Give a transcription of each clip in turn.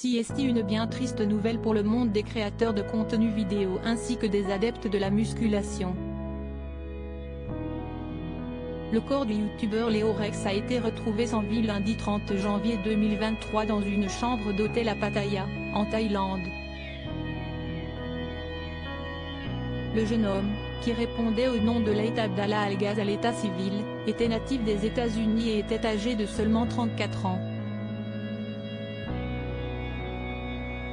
CST, une bien triste nouvelle pour le monde des créateurs de contenu vidéo ainsi que des adeptes de la musculation. Le corps du youtubeur Leo Rex a été retrouvé sans vie lundi 30 janvier 2023 dans une chambre d'hôtel à Pattaya, en Thaïlande. Le jeune homme, qui répondait au nom de Laith Abdallah Al-Ghaz à l'état civil, était natif des États-Unis et était âgé de seulement 34 ans.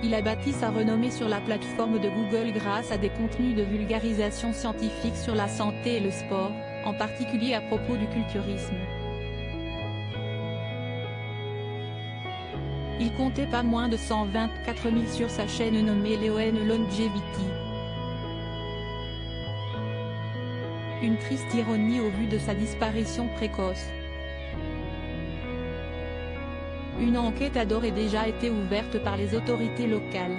Il a bâti sa renommée sur la plateforme de Google grâce à des contenus de vulgarisation scientifique sur la santé et le sport, en particulier à propos du culturisme. Il comptait pas moins de 124 000 sur sa chaîne nommée Leon Longevity. Une triste ironie au vu de sa disparition précoce. Une enquête a d'ores et déjà été ouverte par les autorités locales.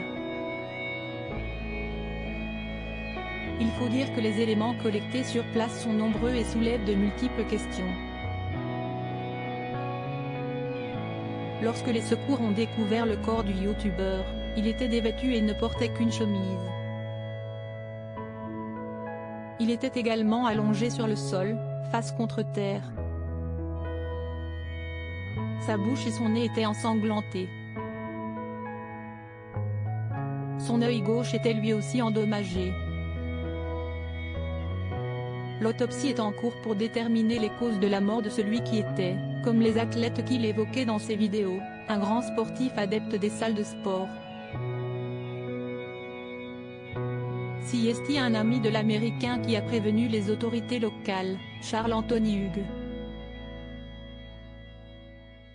Il faut dire que les éléments collectés sur place sont nombreux et soulèvent de multiples questions. Lorsque les secours ont découvert le corps du youtubeur, il était dévêtu et ne portait qu'une chemise. Il était également allongé sur le sol, face contre terre. Sa bouche et son nez étaient ensanglantés. Son œil gauche était lui aussi endommagé. L'autopsie est en cours pour déterminer les causes de la mort de celui qui était, comme les athlètes qu'il évoquait dans ses vidéos, un grand sportif adepte des salles de sport. CST, un ami de l'Américain qui a prévenu les autorités locales, Charles Anthony Hughes.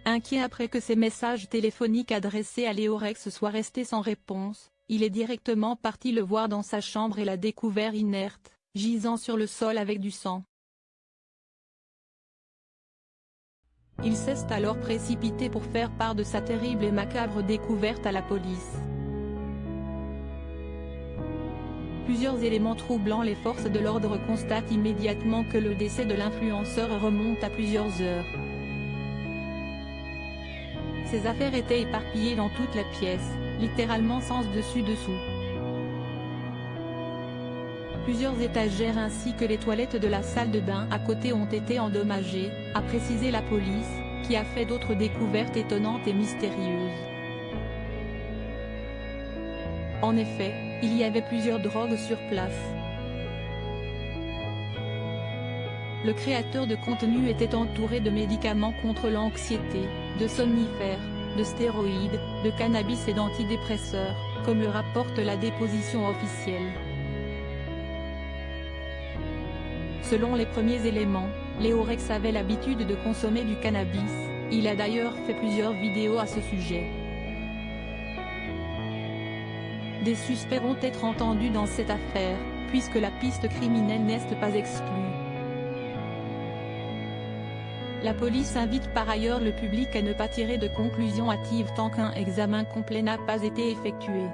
Inquiet après que ses messages téléphoniques adressés à Leo Rex soient restés sans réponse, il est directement parti le voir dans sa chambre et l'a découvert inerte, gisant sur le sol avec du sang. Il s'est alors précipité pour faire part de sa terrible et macabre découverte à la police. Plusieurs éléments troublant les forces de l'ordre constatent immédiatement que le décès de l'influenceur remonte à plusieurs heures. Ses affaires étaient éparpillées dans toute la pièce, littéralement sens dessus-dessous. Plusieurs étagères ainsi que les toilettes de la salle de bain à côté ont été endommagées, a précisé la police, qui a fait d'autres découvertes étonnantes et mystérieuses. En effet, il y avait plusieurs drogues sur place. Le créateur de contenu était entouré de médicaments contre l'anxiété, de somnifères, de stéroïdes, de cannabis et d'antidépresseurs, comme le rapporte la déposition officielle. Selon les premiers éléments, Leo Rex avait l'habitude de consommer du cannabis, il a d'ailleurs fait plusieurs vidéos à ce sujet. Des suspects vont être entendus dans cette affaire, puisque la piste criminelle n'est pas exclue. La police invite par ailleurs le public à ne pas tirer de conclusions hâtives tant qu'un examen complet n'a pas été effectué.